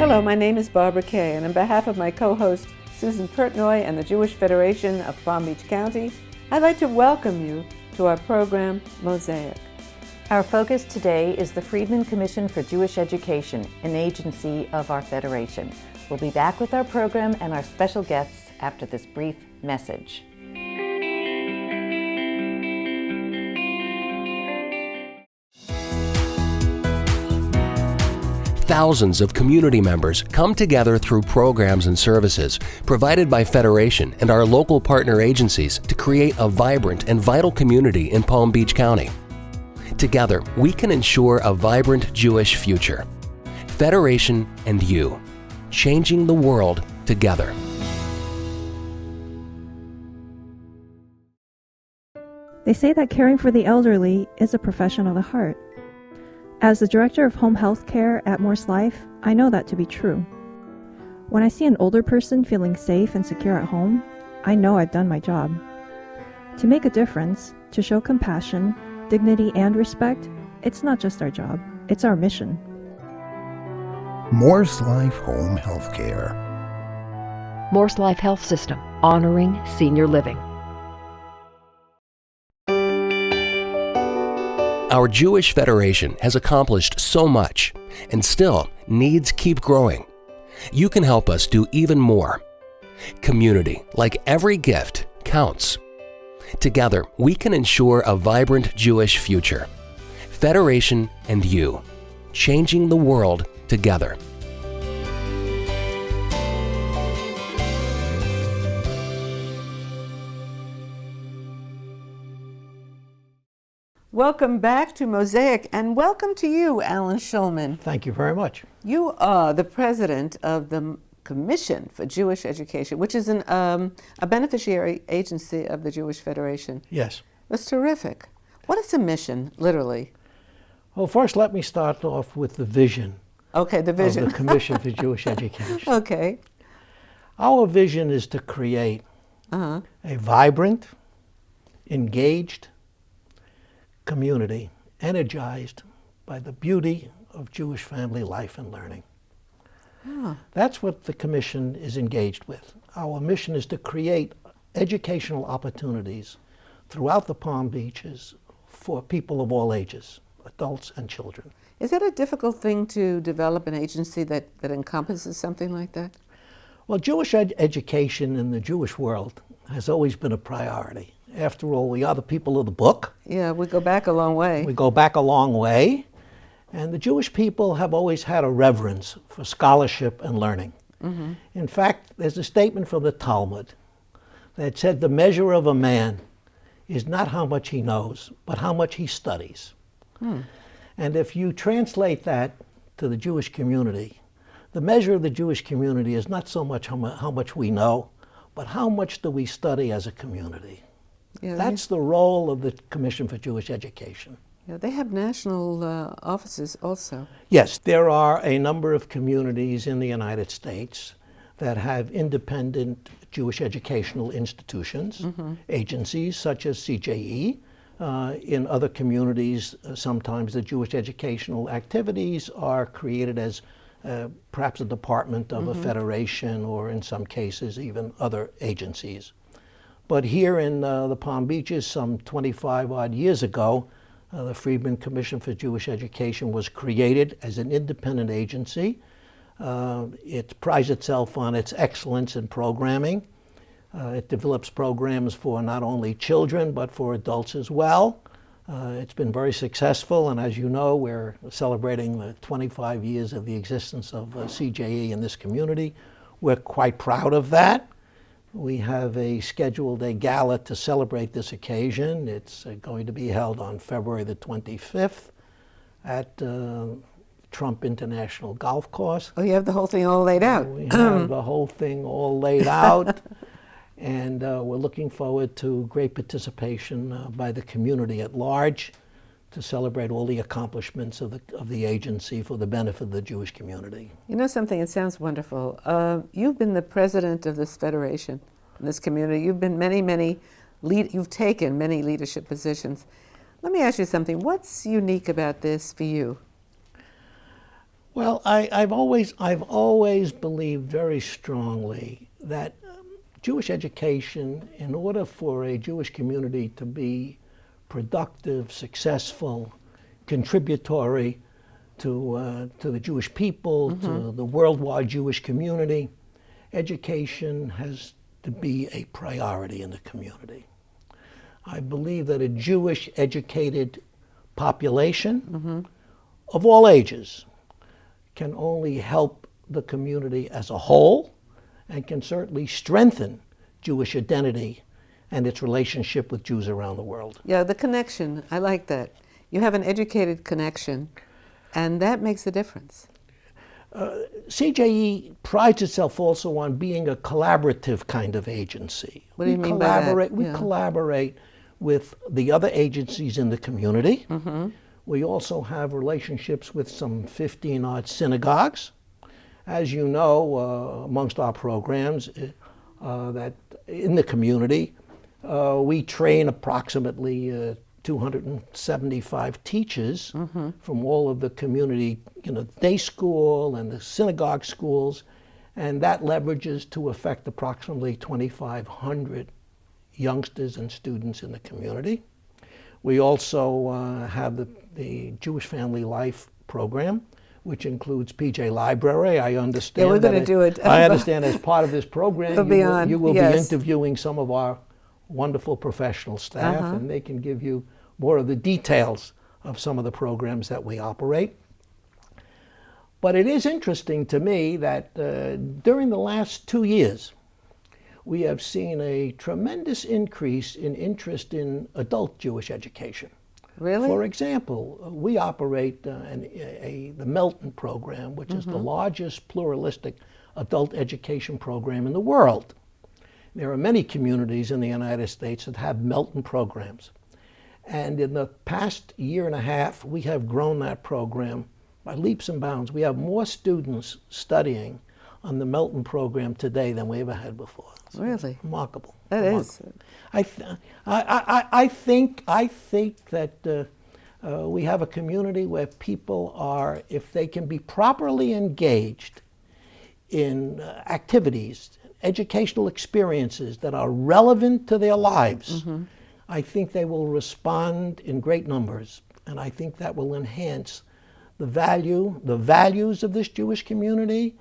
Hello, my name is Barbara Kay, and on behalf of my co-host Susan Pertnoy and the Jewish Federation of Palm Beach County, I'd like to welcome you to our program, Mosaic. Our focus today is the Friedman Commission for Jewish Education, an agency of our Federation. We'll be back with our program and our special guests after this brief message. Thousands of community members come together through programs and services provided by Federation and our local partner agencies to create a vibrant and vital community in Palm Beach County. Together, we can ensure a vibrant Jewish future. Federation and you, changing the world together. They say that caring for the elderly is a profession of the heart. As the director of home health care at Morse Life, I know that to be true. When I see an older person feeling safe and secure at home, I know I've done my job. To make a difference, to show compassion, dignity, and respect, it's not just our job, it's our mission. Morse Life Home Health Care. Morse Life Health System, honoring senior living. Our Jewish Federation has accomplished so much, and still needs keep growing. You can help us do even more. Community, like every gift, counts. Together, we can ensure a vibrant Jewish future. Federation and you, changing the world together. Welcome back to Mosaic, and welcome to you, Alan Schulman. Thank you very much. You are the president of the Commission for Jewish Education, which is a beneficiary agency of the Jewish Federation. Yes. That's terrific. What is the mission, literally? Well, first let me start off with the vision. Okay, the vision. Of the Commission for Jewish Education. Okay. Our vision is to create a vibrant, engaged community energized by the beauty of Jewish family life and learning. That's what the Commission is engaged with. Our mission is to create educational opportunities throughout the Palm Beaches for people of all ages, adults and children. Is that a difficult thing to develop an agency that encompasses something like that? Well, Jewish education in the Jewish world has always been a priority. After all, we are the people of the book. Yeah, we go back a long way. We go back a long way. And the Jewish people have always had a reverence for scholarship and learning. Mm-hmm. In fact, there's a statement from the Talmud that said the measure of a man is not how much he knows, but how much he studies. And if you translate that to the Jewish community, the measure of the Jewish community is not so much how much we know, but how much do we study as a community. Yeah, that's the role of the Commission for Jewish Education. Yeah, they have national offices also. Yes, there are a number of communities in the United States that have independent Jewish educational institutions, agencies such as CJE. In other communities, sometimes the Jewish educational activities are created as perhaps a department of a federation, or in some cases even other agencies. But here in the Palm Beaches, some 25 odd years ago, the Friedman Commission for Jewish Education was created as an independent agency. It prides itself on its excellence in programming. It develops programs for not only children, but for adults as well. It's been very successful, and as you know, we're celebrating the 25 years of the existence of CJE in this community. We're quite proud of that. We have scheduled a gala to celebrate this occasion. It's going to be held on February the 25th at Trump International Golf Course. Oh, you have the whole thing all laid out. We have the whole thing all laid out. And we're looking forward to great participation by the community at large to celebrate all the accomplishments of the agency for the benefit of the Jewish community. You know something, it sounds wonderful. You've been the president of this federation, in this community. You've been you've taken many leadership positions. Let me ask you something. What's unique about this for you? Well, I've always believed very strongly that Jewish education, in order for a Jewish community to be productive, successful, contributory to the Jewish people, to the worldwide Jewish community, education has to be a priority in the community. I believe that a Jewish educated population of all ages can only help the community as a whole and can certainly strengthen Jewish identity and its relationship with Jews around the world. Yeah, the connection, I like that. You have an educated connection, and that makes a difference. CJE prides itself also on being a collaborative kind of agency. What do you mean by that? We collaborate with the other agencies in the community. We also have relationships with some 15-odd synagogues. As you know, amongst our programs that in the community, we train approximately 275 teachers from all of the community, day school and the synagogue schools, and that leverages to affect approximately 2,500 youngsters and students in the community. We also have the Jewish Family Life program, which includes PJ Library. I understand. Yeah, we're going to do it. I understand as part of this program, you will yes. be interviewing some of our wonderful professional staff, and they can give you more of the details of some of the programs that we operate. But it is interesting to me that during the last 2 years, we have seen a tremendous increase in interest in adult Jewish education. Really? For example, we operate the Melton program, which is the largest pluralistic adult education program in the world. There are many communities in the United States that have Melton programs. And in the past year and a half, we have grown that program by leaps and bounds. We have more students studying on the Melton program today than we ever had before. It's really remarkable. That is. I think that we have a community where people are, if they can be properly engaged in activities, educational experiences that are relevant to their lives, I think they will respond in great numbers, and I think that will enhance the values of this Jewish community,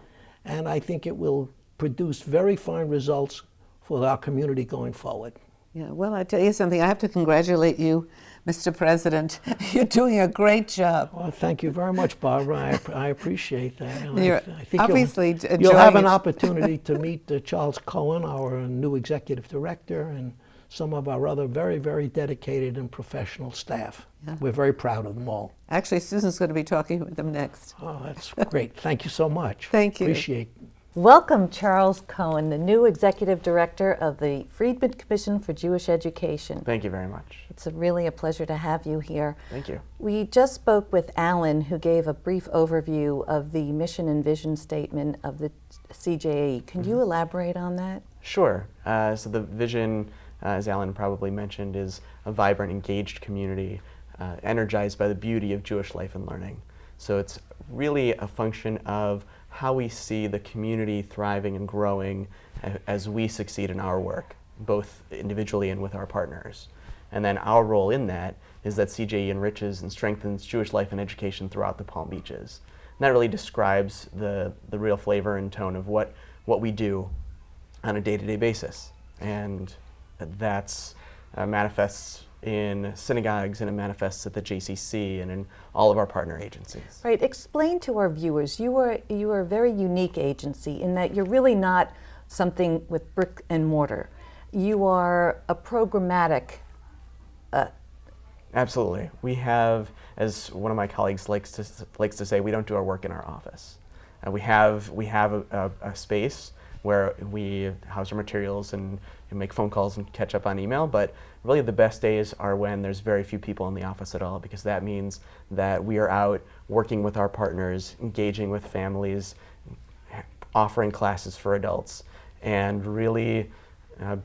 and I think it will produce very fine results for our community going forward. Yeah, well, I tell you something, I have to congratulate you, Mr. President. You're doing a great job. Well, thank you very much, Barbara. I appreciate that. And You're I think obviously you'll have an enjoying it. opportunity to meet Charles Cohen, our new executive director, and some of our other very, very dedicated and professional staff. Yeah. We're very proud of them all. Actually, Susan's going to be talking with them next. Oh, that's great. Thank you so much. Thank you. Appreciate it. Welcome, Charles Cohen, the new Executive Director of the Friedman Commission for Jewish Education. Thank you very much. It's really a pleasure to have you here. Thank you. We just spoke with Alan, who gave a brief overview of the mission and vision statement of the CJE. Can you elaborate on that? Sure. So the vision, as Alan probably mentioned, is a vibrant, engaged community energized by the beauty of Jewish life and learning. So it's really a function of how we see the community thriving and growing as we succeed in our work, both individually and with our partners. And then our role in that is that CJE enriches and strengthens Jewish life and education throughout the Palm Beaches. And that really describes the real flavor and tone of what we do on a day-to-day basis. And that's manifests in synagogues, and it manifests at the JCC and in all of our partner agencies. Right. Explain to our viewers, you are a very unique agency in that you're really not something with brick and mortar. You are a programmatic. Absolutely. We have, as one of my colleagues likes to say, we don't do our work in our office. We have a space where we house our materials and make phone calls and catch up on email, but really the best days are when there's very few people in the office at all, because that means that we are out working with our partners, engaging with families, offering classes for adults, and really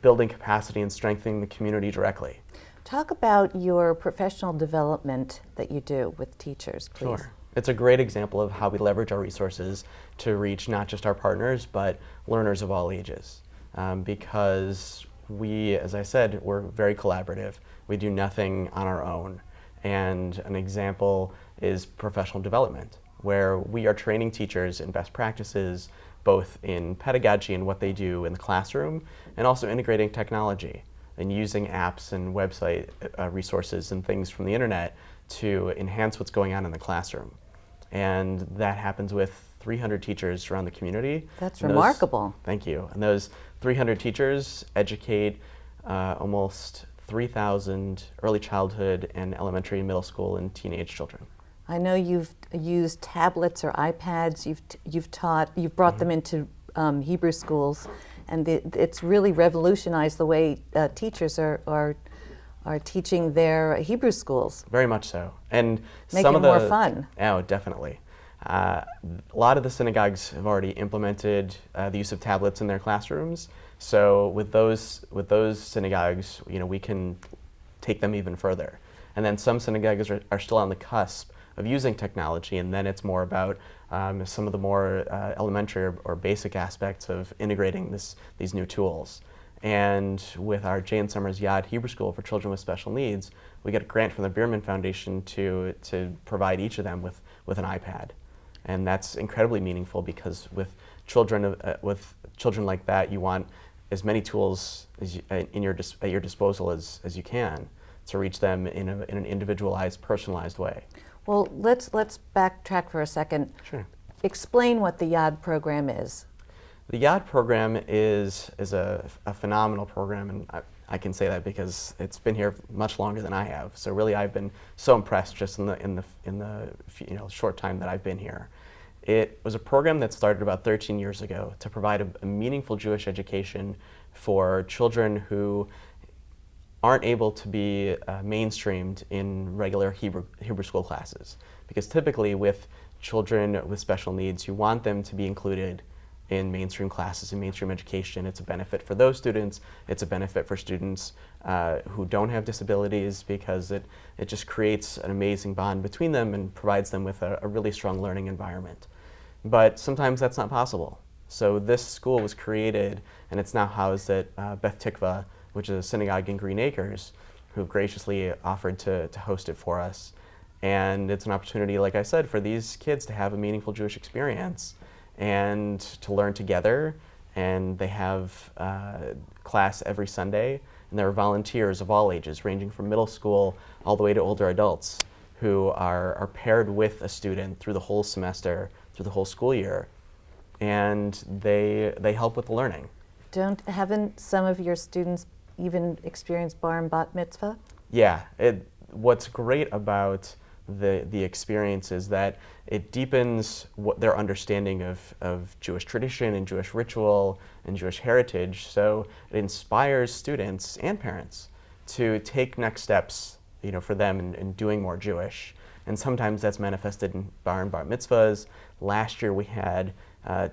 building capacity and strengthening the community directly. Talk about your professional development that you do with teachers, please. Sure. It's a great example of how we leverage our resources to reach not just our partners, but learners of all ages. Because we, as I said, we're very collaborative. We do nothing on our own. And an example is professional development, where we are training teachers in best practices, both in pedagogy and what they do in the classroom, and also integrating technology and using apps and website resources and things from the internet to enhance what's going on in the classroom. And that happens with 300 teachers around the community. That's remarkable. Thank you. And those 300 teachers educate almost 3,000 early childhood and elementary, middle school, and teenage children. I know you've used tablets or iPads. You've brought them into Hebrew schools, and it's really revolutionized the way teachers are teaching their Hebrew schools. Very much so, and Make some it of the more fun. Oh, definitely. A lot of the synagogues have already implemented the use of tablets in their classrooms. So with those synagogues, we can take them even further. And then some synagogues are still on the cusp of using technology, and then it's more about some of the more elementary or basic aspects of integrating these new tools. And with our Jane Summers Yad Hebrew School for Children with Special Needs, we get a grant from the Bierman Foundation to provide each of them with an iPad. And that's incredibly meaningful because with children like that, you want as many tools at your disposal as you can to reach them in an individualized, personalized way. Well, let's backtrack for a second. Sure. Explain what the Yad program is. The Yad program is a phenomenal program, and I can say that because it's been here much longer than I have. So really, I've been so impressed just in the short time that I've been here. It was a program that started about 13 years ago to provide a meaningful Jewish education for children who aren't able to be mainstreamed in regular Hebrew school classes. Because typically with children with special needs, you want them to be included in mainstream classes and mainstream education. It's a benefit for those students. It's a benefit for students who don't have disabilities because it just creates an amazing bond between them and provides them with a really strong learning environment. But sometimes that's not possible. So this school was created, and it's now housed at Beth Tikva, which is a synagogue in Green Acres, who graciously offered to host it for us. And it's an opportunity, like I said, for these kids to have a meaningful Jewish experience and to learn together. And they have class every Sunday, and there are volunteers of all ages, ranging from middle school all the way to older adults, who are paired with a student through the whole semester, through the whole school year, and they help with the learning. Haven't some of your students even experienced bar and bat mitzvah? Yeah, what's great about the experience is that it deepens their understanding of Jewish tradition and Jewish ritual and Jewish heritage. So it inspires students and parents to take next steps, for them in doing more Jewish. And sometimes that's manifested in bar and bar mitzvahs. Last year we had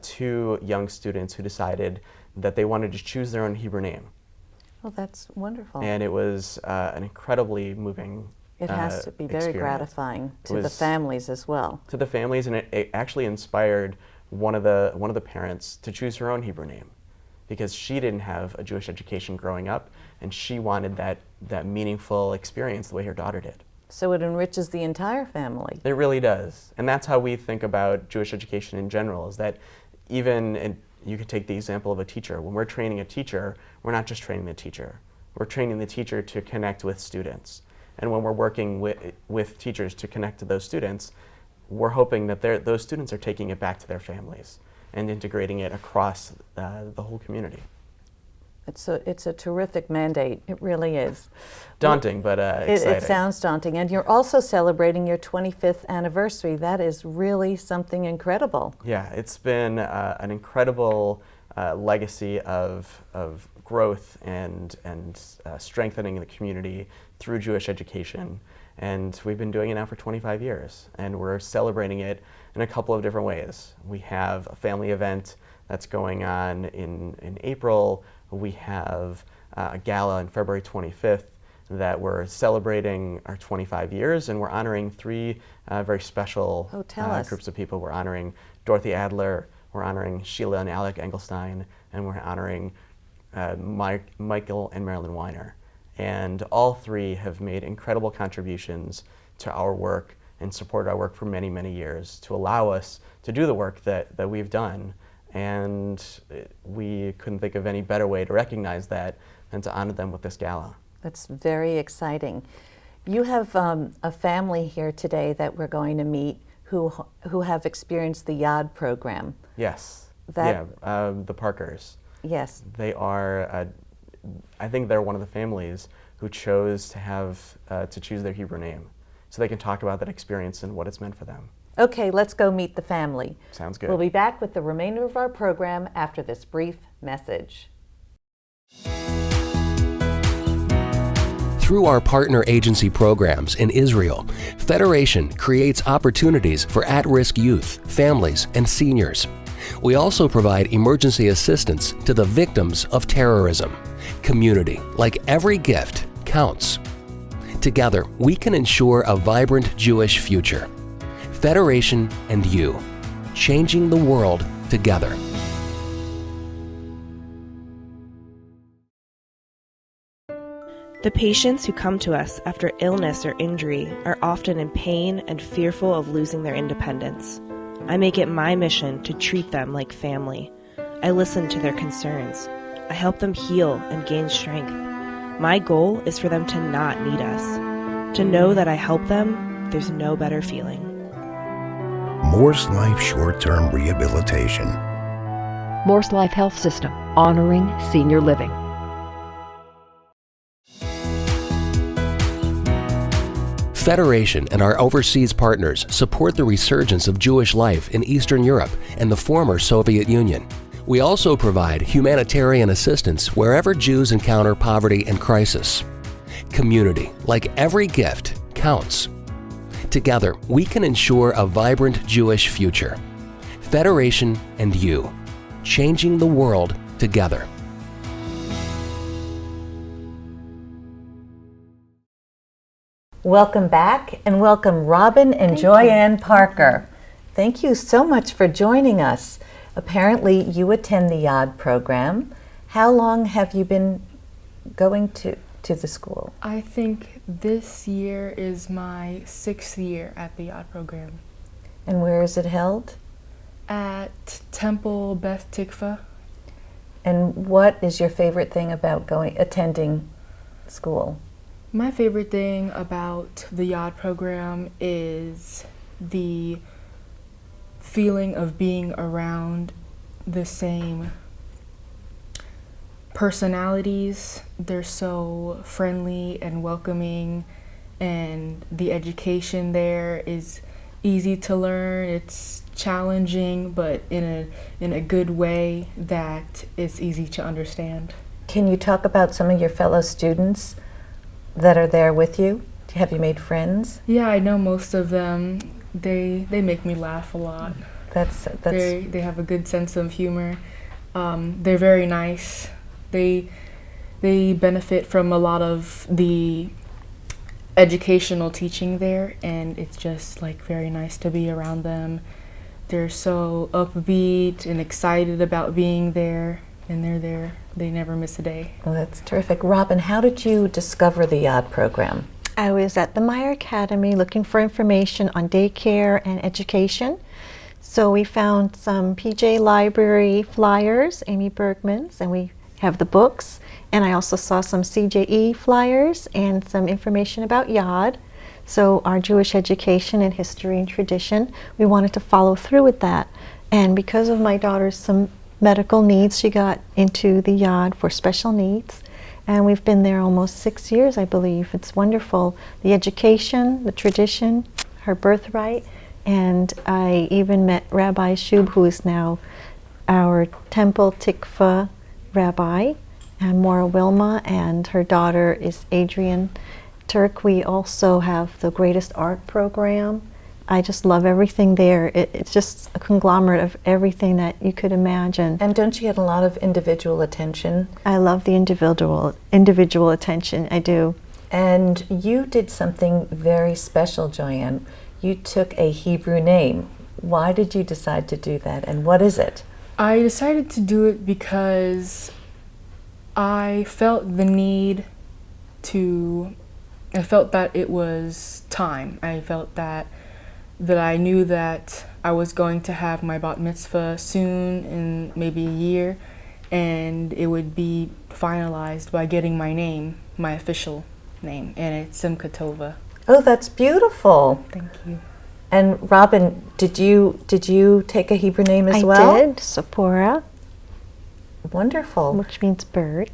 2 young students who decided that they wanted to choose their own Hebrew name. Oh, that's wonderful. And it was an incredibly moving It has to be very experience. Gratifying to the families as well. To the families, and it actually inspired one of the parents to choose her own Hebrew name, because she didn't have a Jewish education growing up, and she wanted that meaningful experience the way her daughter did. So it enriches the entire family. It really does, and that's how we think about Jewish education in general. Is that you could take the example of a teacher. When we're training a teacher, we're not just training the teacher. We're training the teacher to connect with students. And when we're working with teachers to connect to those students, we're hoping that those students are taking it back to their families and integrating it across the whole community. It's a terrific mandate. It really is. Daunting, but exciting. It sounds daunting. And you're also celebrating your 25th anniversary. That is really something incredible. Yeah, it's been an incredible legacy of growth and strengthening the community through Jewish education. And we've been doing it now for 25 years. And we're celebrating it in a couple of different ways. We have a family event that's going on in April. We have a gala on February 25th, that we're celebrating our 25 years, and we're honoring three very special groups of people. We're honoring Dorothy Adler, we're honoring Sheila and Alec Engelstein, and we're honoring Michael and Marilyn Weiner. And all three have made incredible contributions to our work and supported our work for many, many years to allow us to do the work that we've done. And we couldn't think of any better way to recognize that than to honor them with this gala. That's very exciting. You have a family here today that we're going to meet who have experienced the YAD program. Yes. The Parkers. Yes. They are, I think they're one of the families who chose to have, to choose their Hebrew name, so they can talk about that experience and what it's meant for them. Okay, let's go meet the family. Sounds good. We'll be back with the remainder of our program after this brief message. Through our partner agency programs in Israel, Federation creates opportunities for at-risk youth, families, and seniors. We also provide emergency assistance to the victims of terrorism. Community, like every gift, counts. Together, we can ensure a vibrant Jewish future. Federation and you, changing the world together. The patients who come to us after illness or injury are often in pain and fearful of losing their independence. I make it my mission to treat them like family. I listen to their concerns. I help them heal and gain strength. My goal is for them to not need us. To know that I help them, there's no better feeling. Morse Life Short-Term Rehabilitation. Morse Life Health System, honoring senior living. Federation and our overseas partners support the resurgence of Jewish life in Eastern Europe and the former Soviet Union. We also provide humanitarian assistance wherever Jews encounter poverty and crisis. Community, like every gift, counts. Together, we can ensure a vibrant Jewish future. Federation and you, changing the world together. Welcome back, and welcome Robin and Joyanne Parker. Thank you so much for joining us. Apparently you attend the YAD program. How long have you been going to the school? I think this year is my 6th year at the YAD program. And where is it held? At Temple Beth Tikva. And what is your favorite thing about attending school? My favorite thing about the YAD program is the feeling of being around the same personalities. They're so friendly and welcoming, and the education there is easy to learn. It's challenging, but in a good way that is easy to understand. Can you talk about some of your fellow students that are there with you? Have you made friends? Yeah, I know most of them. They make me laugh a lot. They have a good sense of humor. They're very nice. They benefit from a lot of the educational teaching there, and it's just like very nice to be around them. They're so upbeat and excited about being there, and they're there. They never miss a day. Well, that's terrific. Robin, how did you discover the YAD program? I was at the Meyer Academy looking for information on daycare and education. So we found some PJ Library flyers, Amy Bergman's, and we have the books. And I also saw some CJE flyers and some information about YAD. So our Jewish education and history and tradition, we wanted to follow through with that. And because of my daughter's some medical needs, she got into the YAD for special needs. And we've been there almost 6 years, I believe. It's wonderful. The education, the tradition, her birthright. And I even met Rabbi Shub, who is now our Temple Tikva rabbi, and Maura Wilma, and her daughter is Adrian Turk. We also have the greatest art program. I just love everything there. It's just a conglomerate of everything that you could imagine. And don't you get a lot of individual attention? I love the individual attention, I do. And you did something very special, Joanne. You took a Hebrew name. Why did you decide to do that, and what is it? I decided to do it because I felt the need to, I felt that it was time. I felt that I knew that I was going to have my bat mitzvah soon, in maybe a year, and it would be finalized by getting my name, my official name, and it's Simcha Tova. Oh, that's beautiful. Thank you. And Robin, did you take a Hebrew name as well? I did, Sephora. Wonderful. Which means bird.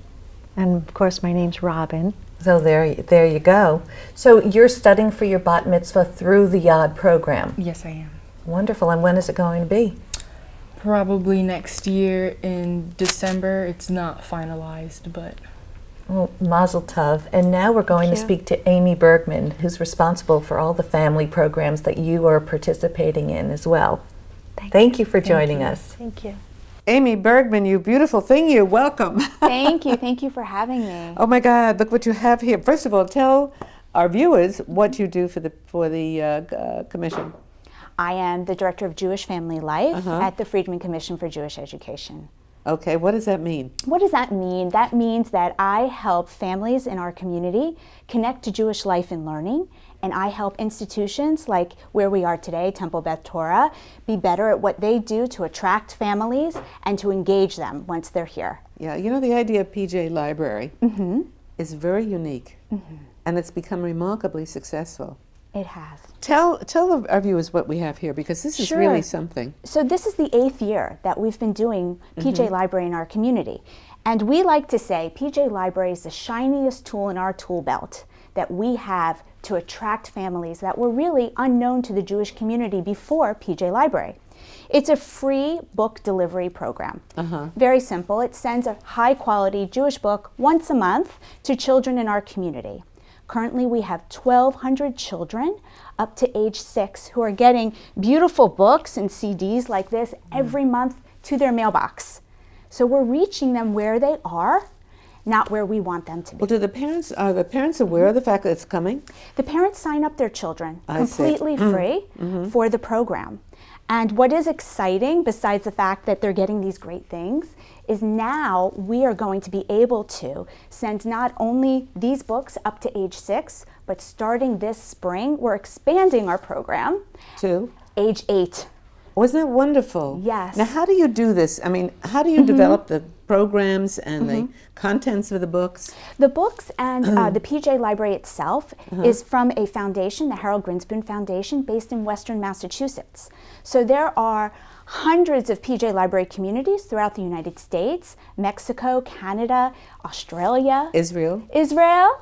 And of course my name's Robin. So there you go. So you're studying for your bat mitzvah through the Yad program? Yes, I am. Wonderful. And when is it going to be? Probably next year in December. It's not finalized, but... Well, Mazel Tov. And now we're going to speak to Amy Bergman, who's responsible for all the family programs that you are participating in as well. Thank you for joining us. Thank you. Amy Bergman, you beautiful thing, you welcome. Thank you for having me. Oh my God, look what you have here. First of all, tell our viewers what you do for the commission. I am the Director of Jewish Family Life at the Friedman Commission for Jewish Education. Okay, what does that mean? What does that mean? That means that I help families in our community connect to Jewish life and learning, and I help institutions like where we are today, Temple Beth Torah, be better at what they do to attract families and to engage them once they're here. Yeah, you know, the idea of PJ Library is very unique, and it's become remarkably successful. It has. Tell our viewers what we have here, because this is really something. So this is the 8th year that we've been doing PJ Library in our community. And we like to say PJ Library is the shiniest tool in our tool belt that we have to attract families that were really unknown to the Jewish community before PJ Library. It's a free book delivery program. Very simple. It sends a high-quality Jewish book once a month to children in our community. Currently, we have 1,200 children up to age 6 who are getting beautiful books and CDs like this every month to their mailbox. So we're reaching them where they are, not where we want them to be. Well, are the parents aware of the fact that it's coming? The parents sign up their children completely free for the program. And what is exciting, besides the fact that they're getting these great things, is now we are going to be able to send not only these books up to age 6, but starting this spring, we're expanding our program to age 8. Wasn't it wonderful? Yes. Now, how do you do this? I mean, how do you develop the programs and the contents of the books? The books and the PJ Library itself is from a foundation, the Harold Grinspoon Foundation, based in Western Massachusetts. So there are hundreds of PJ Library communities throughout the United States, Mexico, Canada, Australia, Israel,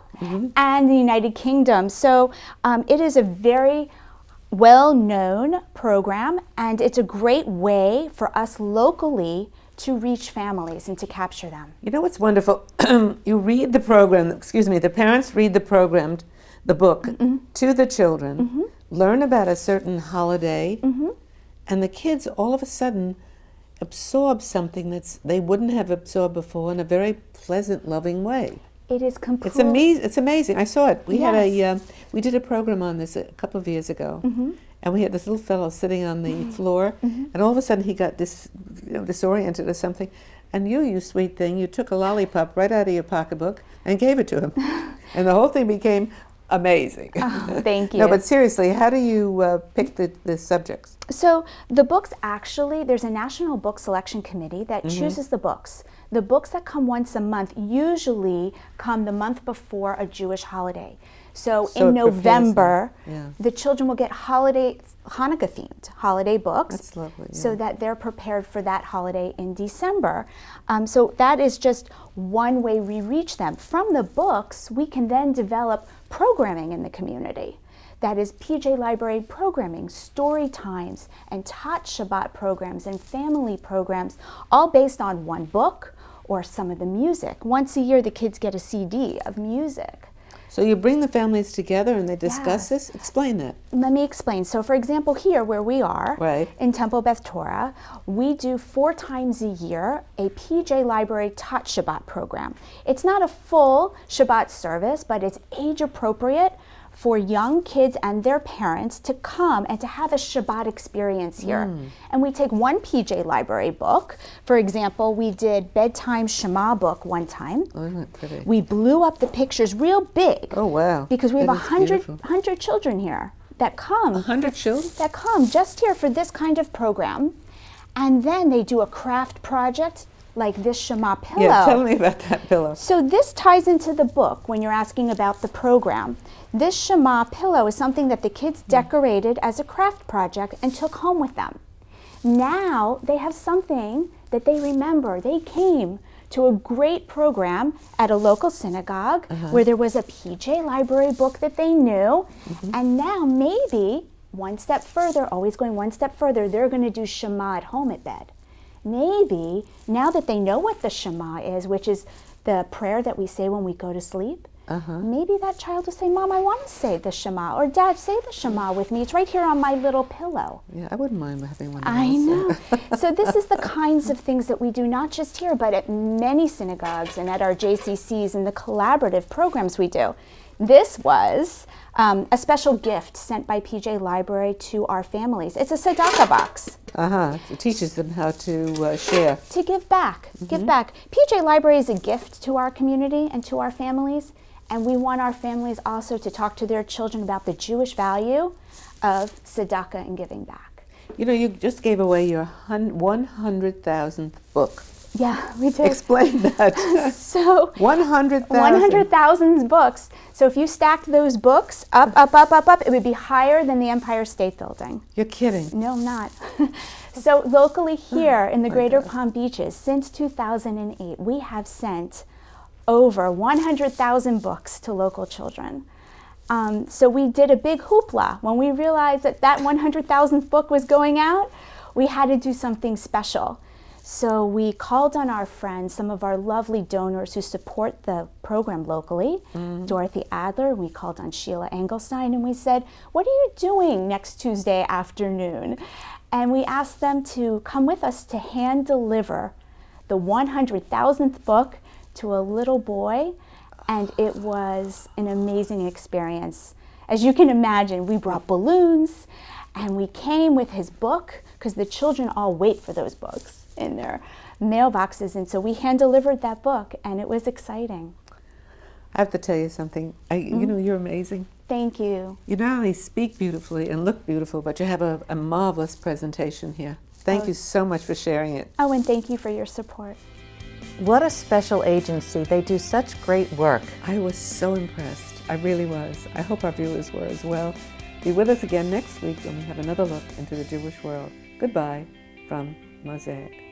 and the United Kingdom. So it is a very well-known program, and it's a great way for us locally to reach families and to capture them. You know what's wonderful? You read the program, the parents read the program, the book, to the children, learn about a certain holiday, and the kids all of a sudden absorb something they wouldn't have absorbed before in a very pleasant, loving way. It is completely... It's amazing. I saw it. We had we did a program on this a couple of years ago, and we had this little fellow sitting on the floor, and all of a sudden he got disoriented or something. And you sweet thing, you took a lollipop right out of your pocketbook and gave it to him, and the whole thing became amazing. Oh, thank you. No, but seriously, how do you pick the subjects? So the books actually, there's a National Book Selection Committee that chooses the books. The books that come once a month usually come the month before a Jewish holiday. So in November, the children will get Hanukkah-themed holiday books. That's lovely. So that they're prepared for that holiday in December. So that is just one way we reach them. From the books, we can then develop programming in the community. That is PJ Library programming, story times, and Tot Shabbat programs, and family programs, all based on one book or some of the music. Once a year, the kids get a CD of music. So you bring the families together and they discuss this? Explain that. Let me explain. So for example, here where we are, right, in Temple Beth Torah, we do 4 times a year a PJ Library Taught Shabbat program. It's not a full Shabbat service, but it's age appropriate for young kids and their parents to come and to have a Shabbat experience here. And we take one PJ Library book. For example, we did Bedtime Shema book one time. Oh, isn't that pretty? We blew up the pictures real big. Oh, wow. Because we have That is 100 children here that come. 100 children? That come just here for this kind of program. And then they do a craft project like this Shema pillow. Yeah, tell me about that pillow. So this ties into the book when you're asking about the program. This Shema pillow is something that the kids decorated as a craft project and took home with them. Now they have something that they remember. They came to a great program at a local synagogue where there was a PJ Library book that they knew, and now maybe one step further, always going one step further, they're going to do Shema at home at bed. Maybe now that they know what the Shema is, which is the prayer that we say when we go to sleep, maybe that child will say, Mom, I want to say the Shema, or Dad, say the Shema with me. It's right here on my little pillow. Yeah, I wouldn't mind having one of those. I know. So this is the kinds of things that we do, not just here, but at many synagogues and at our JCCs and the collaborative programs we do. This was a special gift sent by PJ Library to our families. It's a tzedakah box. It teaches them how to share. To give back. Give back. PJ Library is a gift to our community and to our families, and we want our families also to talk to their children about the Jewish value of tzedakah and giving back. You know, you just gave away your 100,000th book. Yeah, we did. Explain that. So 100,000. 100,000 books. So if you stacked those books up, it would be higher than the Empire State Building. You're kidding. No, I'm not. So locally here in the Greater Palm Beaches, since 2008, we have sent over 100,000 books to local children. So we did a big hoopla. When we realized that 100,000th book was going out, we had to do something special. So we called on our friends, some of our lovely donors who support the program locally, Dorothy Adler. We called on Sheila Engelstein and we said, what are you doing next Tuesday afternoon? And we asked them to come with us to hand deliver the 100,000th book to a little boy, and it was an amazing experience. As you can imagine, we brought balloons and we came with his book because the children all wait for those books in their mailboxes, and so we hand delivered that book, and it was exciting. I have to tell you something. You know, you're amazing. Thank you. You not only speak beautifully and look beautiful, but you have a marvelous presentation here. Thank you so much for sharing it. Oh, and thank you for your support. What a special agency. They do such great work. I was so impressed. I really was. I hope our viewers were as well. Be with us again next week when we have another look into the Jewish world. Goodbye from Mosaic.